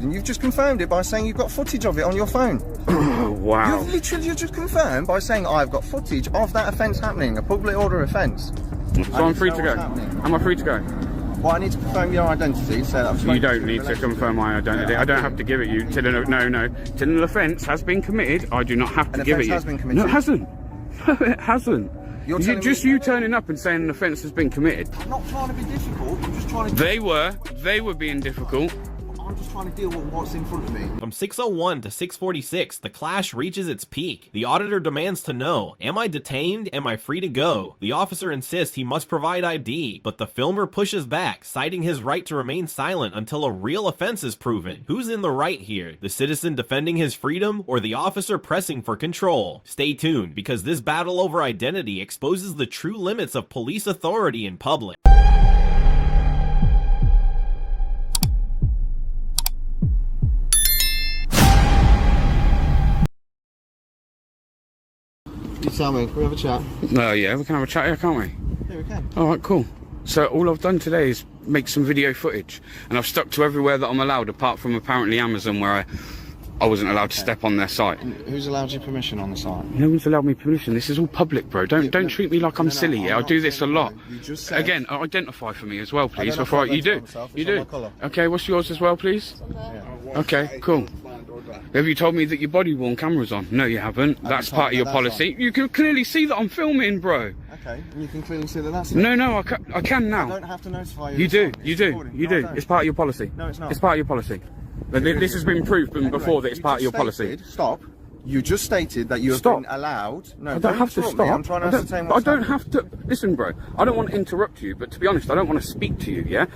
And you've just confirmed it by saying you've got footage of it on your phone. Wow. You've literally just confirmed by saying I've got footage of that offence happening, a public order offence. So I'm free to go. Am I free to go? Well, I need to confirm your identity. So that you don't need to confirm my identity. I don't have to give it you. Till an offence has been committed, I do not have to give it you. Has been committed. No, it hasn't. No, it hasn't. You turning up and saying an offence has been committed. I'm not trying to be difficult. I'm just trying to. They were being difficult. I'm just trying to deal with what's in front of me. From 6:01 to 6:46, the clash reaches its peak. The auditor demands to know, am I detained? Am I free to go? The officer insists he must provide ID, but the filmer pushes back, citing his right to remain silent until a real offense is proven. Who's in the right here? The citizen defending his freedom, or the officer pressing for control? Stay tuned, because this battle over identity exposes the true limits of police authority in public. You tell me, can we have a chat? Oh yeah, we can have a chat here, can't we? Yeah, we can. Alright, cool. So all I've done today is make some video footage, and I've stuck to everywhere that I'm allowed, apart from apparently Amazon, where I wasn't allowed to step on their site. And who's allowed you permission on the site? No one's allowed me permission. This is all public, bro. Don't treat me like I'm silly. Yeah, I do this a lot. You just said, again, identify for me as well, please. Before you do. You do. Colour. Okay, what's yours as well, please? Yeah. Okay, cool. Have you told me that your body worn camera's on? No, you haven't. That's part of your policy. You can clearly see that I'm filming, bro. Okay, and you can clearly see that that's... No, I can now. I don't have to notify you. You do. It's part of your policy. No, it's not. It's part of your policy. This has been proven before that it's part of your policy. Stop. You just stated that you have been allowed... No, I don't have to stop. I'm trying to ascertain what's I don't have to... Listen, bro, I don't want to interrupt you, but to be honest, I don't want to speak to you, yeah?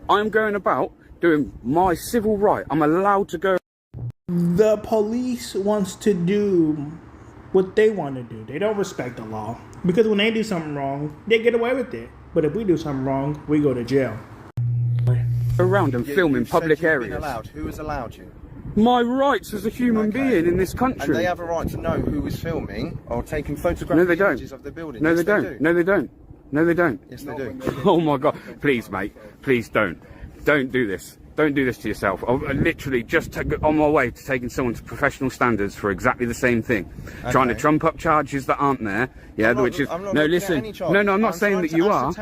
I'm going about doing my civil right. I'm allowed to go... The police wants to do what they want to do. They don't respect the law. Because when they do something wrong, they get away with it. But if we do something wrong, we go to jail. Around and film in public areas. Who has allowed you? My rights as a human being in this country. And they have a right to know who is filming or taking photographic images of the building. No, they don't. No, they don't. No, they don't. Yes, they do. Oh my God. Please, mate. Please don't. Don't do this. Don't do this to yourself. I'm literally just on my way to taking someone to professional standards for exactly the same thing. Okay. Trying to trump up charges that aren't there. Yeah, which is... No, listen. No, I'm not saying that you are.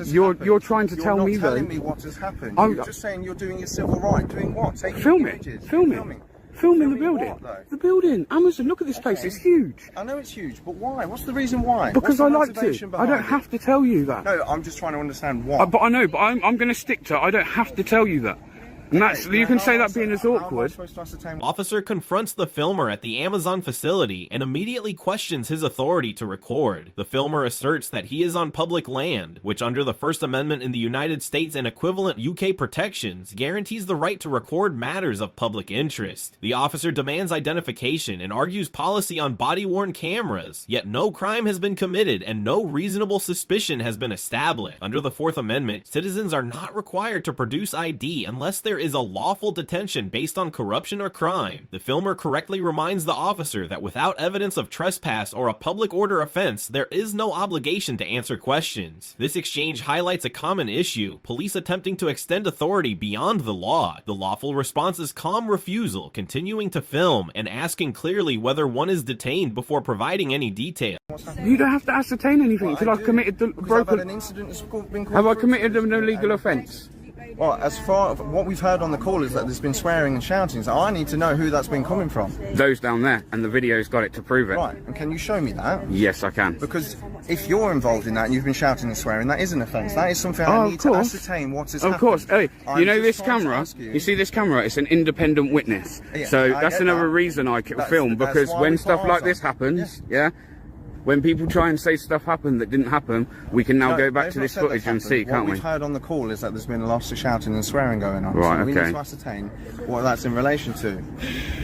You're trying to tell me, though... You're not telling me what has happened. You're just saying you're doing your civil right. Doing what? Filming the building. What, the building. Amazon, look at this place. It's huge. I know it's huge, but why? What's the reason why? Because I like to. I don't have to tell you that. No, I'm just trying to understand why. But I know, but I'm going to stick to it. I don't have to tell you that. And that's, you can say that being as awkward. Officer confronts the filmer at the Amazon facility and immediately questions his authority to record. The filmer asserts that he is on public land, which under the First Amendment in the United States and equivalent UK protections guarantees the right to record matters of public interest. The officer demands identification and argues policy on body-worn cameras, yet no crime has been committed and no reasonable suspicion has been established. Under the Fourth Amendment, citizens are not required to produce ID unless there is a lawful detention based on corruption or crime. The filmer correctly reminds the officer that without evidence of trespass or a public order offense, there is no obligation to answer questions. This exchange highlights a common issue, police attempting to extend authority beyond the law. The lawful response is calm refusal, continuing to film, and asking clearly whether one is detained before providing any detail. You don't have to ascertain anything until I've committed the broken... Have I committed an illegal offence? Well, as far as what we've heard on the call is that there's been swearing and shouting, so I need to know who that's been coming from. Those down there, and the video's got it to prove it. Right, and can you show me that? Yes, I can. Because if you're involved in that and you've been shouting and swearing, that is an offence. That is something I need to ascertain what has happened. Of course. Hey, you know this camera? You see this camera? It's an independent witness. Yeah, so that's another reason I film, because when stuff like this happens, yeah, when people try and say stuff happened that didn't happen, we can now go back to this footage and see, can't we? What we've heard on the call is that there's been lots of shouting and swearing going on. Right, so we need to ascertain what that's in relation to.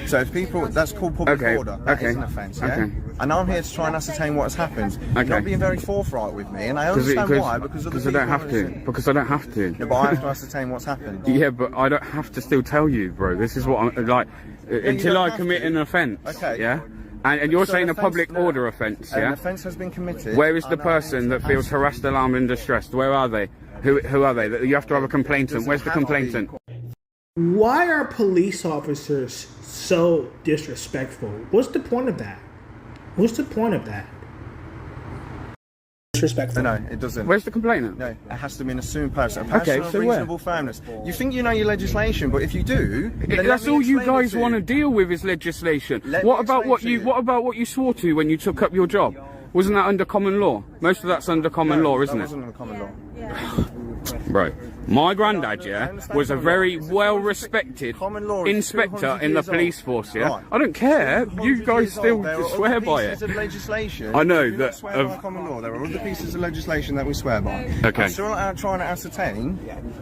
So if people, that's called public order. That is an offence, yeah? And I'm here to try and ascertain what has happened. You're not being very forthright with me, and I understand why, because I don't have to. Because I don't have to. Yeah, but I have to ascertain what's happened. Yeah, but I don't have to still tell you, bro. This is what I'm, like, until I commit an offence, yeah? And you're saying a public order offence, yeah? An offence has been committed. Where is the person that feels harassed, alarmed and distressed? Where are they? Who are they? You have to have a complainant. Where's the complainant? Why are police officers so disrespectful? What's the point of that? What's the point of that? Disrespectful. No, it doesn't. Where's the complainant? No, it has to be an assumed person. A person of so reasonable firmness. You think you know your legislation, but if you do, then that's all you guys want to deal with is legislation. What about what you swore to when you took up your job? Wasn't that under common law? Most of that's under common law, isn't it? Wasn't under common law. Right. My granddad, was a very well-respected inspector in the police force, Right. I don't care. You guys still swear by it. Of legislation, I know that. Swear by common law. There are other pieces of legislation that we swear by. Okay. I'm still trying to ascertain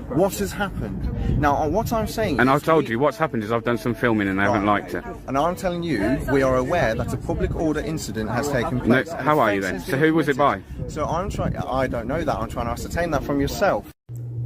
what has happened. Now, what I'm saying. And I've told you what's happened is I've done some filming and they haven't liked it. And I'm telling you, we are aware that a public order incident has taken place. No, how are you then? So who was it by? So I don't know that. I'm trying to ascertain that from yourself.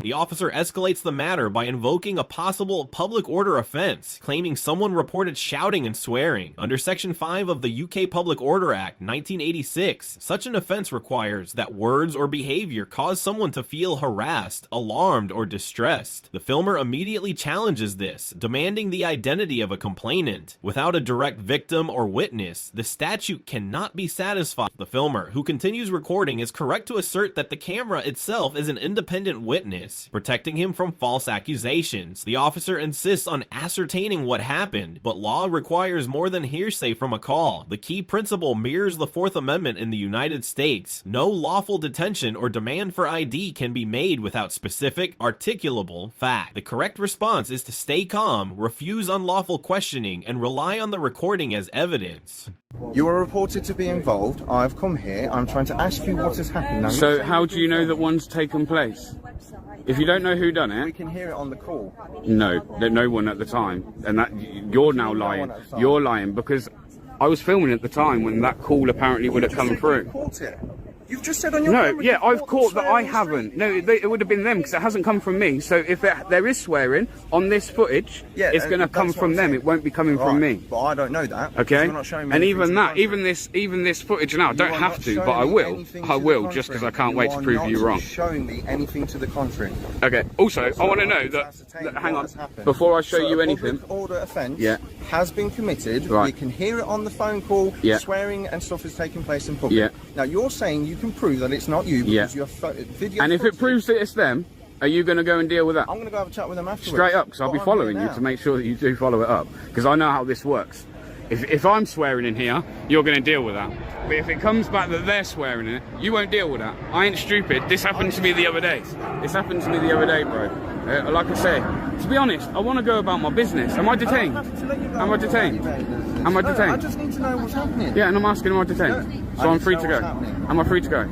The officer escalates the matter by invoking a possible public order offense, claiming someone reported shouting and swearing. Under Section 5 of the UK Public Order Act 1986, such an offense requires that words or behavior cause someone to feel harassed, alarmed, or distressed. The filmer immediately challenges this, demanding the identity of a complainant. Without a direct victim or witness, the statute cannot be satisfied. The filmer, who continues recording, is correct to assert that the camera itself is an independent witness, protecting him from false accusations. The officer insists on ascertaining what happened, but law requires more than hearsay from a call. The key principle mirrors the Fourth Amendment in the United States. No lawful detention or demand for ID can be made without specific, articulable fact. The correct response is to stay calm, refuse unlawful questioning, and rely on the recording as evidence. You are reported to be involved. I've come here. I'm trying to ask you what has happened. Now, so how do you know that one's taken place? If you don't know who done it, we can hear it on the call. No, no one at the time, and that you're now lying. You're lying because I was filming at the time when that call apparently would have come through. You've just said on your No, yeah, I've caught that I haven't. No, it would have been them because it hasn't come from me. So if there is swearing on this footage, it's going to come from them. It won't be coming from me. But I don't know that. Okay. You're not showing me and even that, even this footage now, I don't have to, but I will. I will just because I can't wait to prove you wrong. Showing me anything to the contrary. Okay. Also, I want to know that. Hang on. Before I show you anything. Public order offence has been committed. Right. You can hear it on the phone call. Swearing and stuff is taking place in public. Now you're saying you can prove that it's not you because you have video. And if it proves that it's them, are you going to go and deal with that? I'm going to go have a chat with them afterwards. Straight up, because I'll be following you to make sure that you do follow it up. Because I know how this works. If I'm swearing in here, you're going to deal with that. But if it comes back that they're swearing in it, you won't deal with that. I ain't stupid. This happened to me the other day. Bro. Like I say, to be honest, I want to go about my business. Am I detained? Am I detained? Am I detained? I just need to know what's happening. Yeah, and I'm asking, am I detained? So I'm free to go. Am I free to go?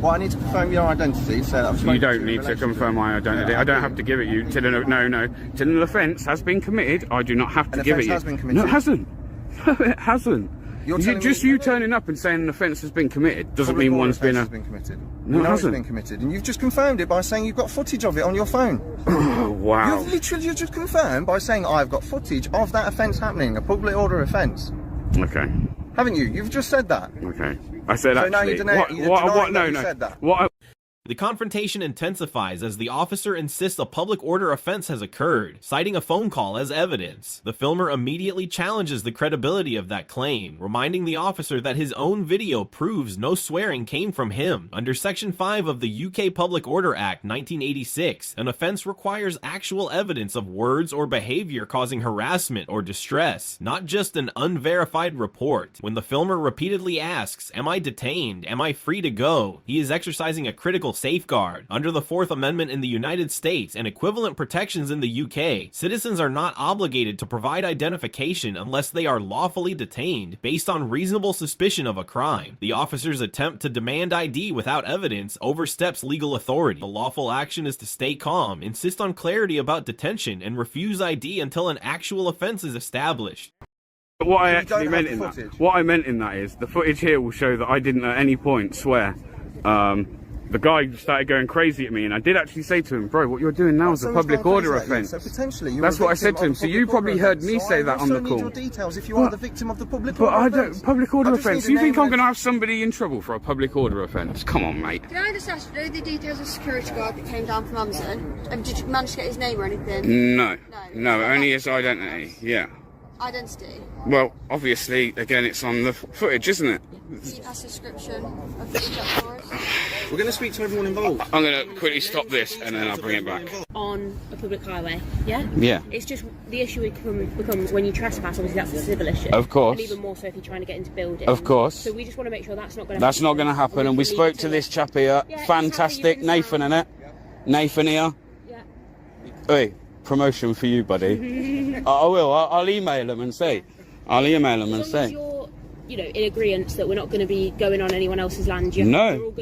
Well, I need to confirm your identity. So that you don't need to confirm my identity. I don't have to give it you. Till an offence has been committed, I do not have to give it you. Has been committed. No, it hasn't. No, it hasn't. You turning up and saying an offence has been committed doesn't mean one's been committed. No, it hasn't. Been committed, and you've just confirmed it by saying you've got footage of it on your phone. Oh, wow. You've literally just confirmed by saying I've got footage of that offence happening, a public order offence. Okay. Haven't you? You've just said that. Okay. I said so actually. Now you said that. The confrontation intensifies as the officer insists a public order offense has occurred, citing a phone call as evidence. The filmer immediately challenges the credibility of that claim, reminding the officer that his own video proves no swearing came from him. Under Section 5 of the UK Public Order Act 1986, an offense requires actual evidence of words or behavior causing harassment or distress, not just an unverified report. When the filmer repeatedly asks, "Am I detained? Am I free to go?" he is exercising a critical safeguard. Under the Fourth Amendment in the United States and equivalent protections in the UK, citizens are not obligated to provide identification unless they are lawfully detained based on reasonable suspicion of a crime. The officer's attempt to demand ID without evidence oversteps legal authority. The lawful action is to stay calm, insist on clarity about detention, and refuse ID until an actual offense is established. But what I actually meant in that is the footage here will show that I didn't at any point swear. the guy started going crazy at me, and I did actually say to him, bro, what you're doing now is a public order offence. So potentially that's what I said to him. So you probably heard me say that on the call. I also need your details if you are the victim of the public order offence. But I don't, public order offence? You think I'm going to have somebody in trouble for a public order offence? Come on, mate. Can I just ask, the details of security guard that came down from Amazon? Did you manage to get his name or anything? No, only his identity, yeah. Identity? Well, obviously, again, it's on the footage, isn't it? Can you pass a description of the object for us? We're going to speak to everyone involved. I'm going to quickly stop this and then I'll bring it back. On a public highway, yeah? Yeah. It's just, the issue becomes when you trespass, obviously that's a civil issue. Of course. And even more so if you're trying to get into buildings. Of course. So we just want to make sure that's not going to happen. That's not going to happen, and we spoke to this chap here. Yeah, fantastic, Nathan, innit? Nathan here. Yeah. Hey, promotion for you, buddy. I will, I'll email him and say. I'll email him and say. You're, you know, in agreement that we're not going to be going on anyone else's land. No.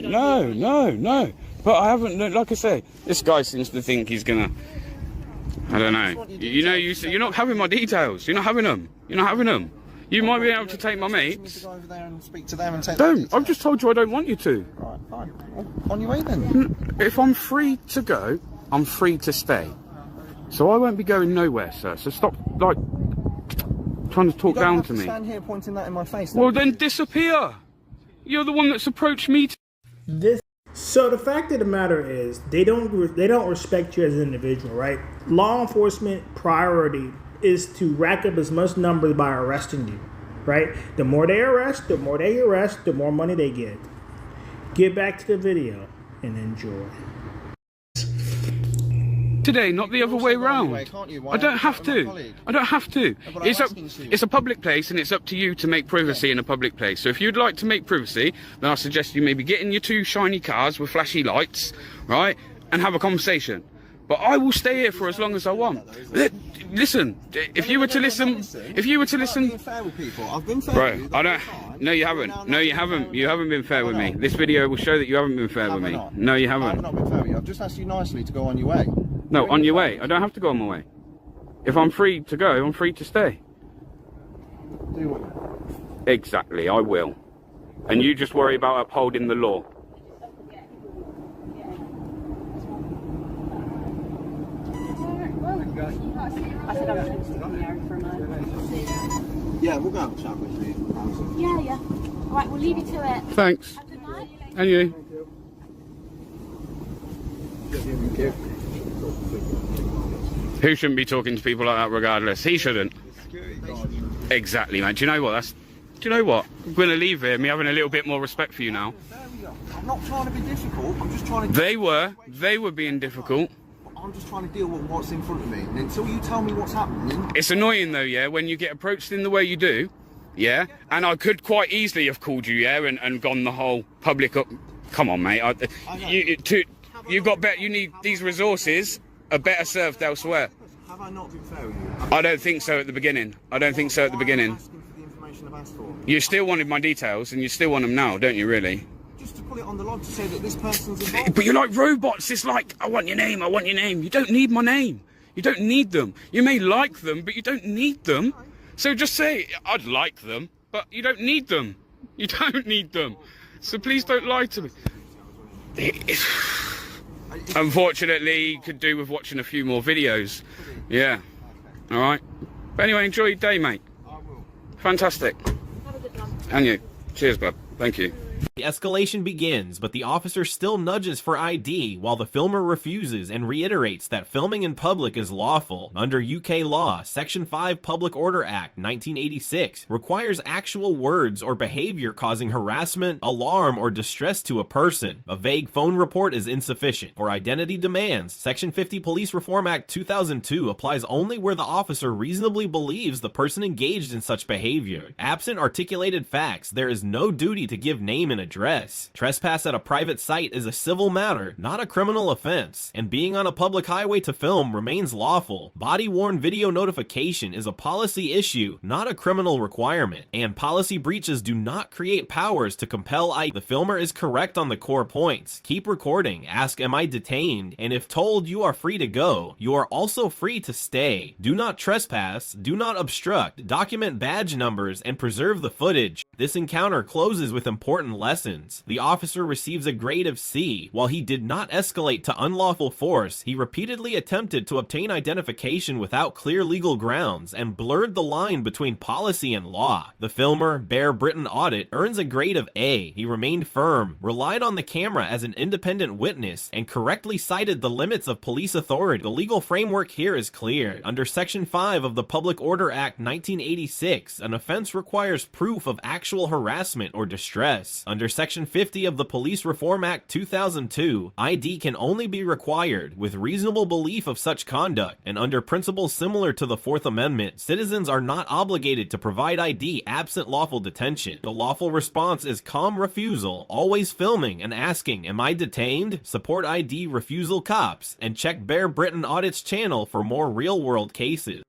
But I haven't, like I say, this guy seems to think he's going to, I don't know. You're not having my details. You're not having them. You're not having them. You might be able to take my mates. Go over there and speak to them and take Don't. I've just told you I don't want you to. Right, fine. On your way then. If I'm free to go, I'm free to stay. So I won't be going nowhere, sir. So stop, like, trying to talk down to me. Stand here pointing that in my face. Well, then disappear. You're the one that's approached me. So the fact of the matter is, they don't respect you as an individual, right? Law enforcement priority is to rack up as much numbers by arresting you, right? The more they arrest, the more money they get. Get back to the video and enjoy. Today, not the other way round. I don't have to. I don't have to. It's a public place, and it's up to you to make privacy in a public place. So if you'd like to make privacy, then I suggest you maybe get in your two shiny cars with flashy lights, right, and have a conversation. But I will stay here for as long as I want. Listen, if you were to listen, I've been fair with people. I've been fair with you. I don't. No, you haven't. No, you haven't. You haven't been fair with me. This video will show that you haven't been fair with me. No, you haven't. I've not been fair with you. I've just asked you nicely to go on your way. No, on your way. I don't have to go on my way. If I'm free to go, I'm free to stay. Do what? Exactly, I will. And you just worry about upholding the law. I said I'm not going to stick in the area for a moment. Yeah, we'll go have a chat with you. Yeah. Alright, we'll leave you to it. Thanks. Have a good night. And you. Who shouldn't be talking to people like that regardless? He shouldn't. Exactly, man. Do you know what? Do you know what? I'm going to leave here, me having a little bit more respect for you now. I'm not trying to be difficult. I'm just trying to... They were being difficult. I'm just trying to deal with what's in front of me. And until you tell me what's happening... It's annoying though, yeah, when you get approached in the way you do, yeah? And I could quite easily have called you, yeah, and gone the whole public up... Come on, mate. You've got better... You need... These resources are better served elsewhere. Have I not been fair with you? I don't think so at the beginning. I don't think so at the beginning. Asking for the information I've asked for. You still wanted my details, and you still want them now, don't you, really? Just to put it on the log to say that this person's involved. But you're like robots. It's like, I want your name, I want your name. You don't need my name. You don't need them. You may like them, but you don't need them. So just say, I'd like them, but you don't need them. You don't need them. So please don't lie to me. Unfortunately, could do with watching a few more videos. Yeah. All right. But anyway, enjoy your day, mate. I will. Fantastic. Have a good one. And you. Cheers, bud. Thank you. The escalation begins, but the officer still nudges for ID while the filmer refuses and reiterates that filming in public is lawful. Under UK law, Section 5 Public Order Act 1986 requires actual words or behavior causing harassment, alarm, or distress to a person. A vague phone report is insufficient. For identity demands, Section 50 Police Reform Act 2002 applies only where the officer reasonably believes the person engaged in such behavior. Absent articulated facts, there is no duty to give name and address. Trespass at a private site is a civil matter, not a criminal offense, and being on a public highway to film remains lawful. Body-worn video notification is a policy issue, not a criminal requirement, and policy breaches do not create powers to compel The filmer is correct on the core points. Keep recording, ask am I detained, and if told you are free to go, you are also free to stay. Do not trespass, do not obstruct, document badge numbers, and preserve the footage. This encounter closes with important lessons. The officer receives a grade of C. While he did not escalate to unlawful force, he repeatedly attempted to obtain identification without clear legal grounds and blurred the line between policy and law. The filmer, Bear Britain Audit, earns a grade of A. He remained firm, relied on the camera as an independent witness, and correctly cited the limits of police authority. The legal framework here is clear. Under Section 5 of the Public Order Act 1986, an offense requires proof of actual harassment or distress. Under Section 50 of the Police Reform Act 2002, ID can only be required with reasonable belief of such conduct, and under principles similar to the Fourth Amendment, citizens are not obligated to provide ID absent lawful detention. The lawful response is calm refusal, always filming and asking, "Am I detained?" Support ID Refusal cops, and check Bear Britain Audit's channel for more real-world cases.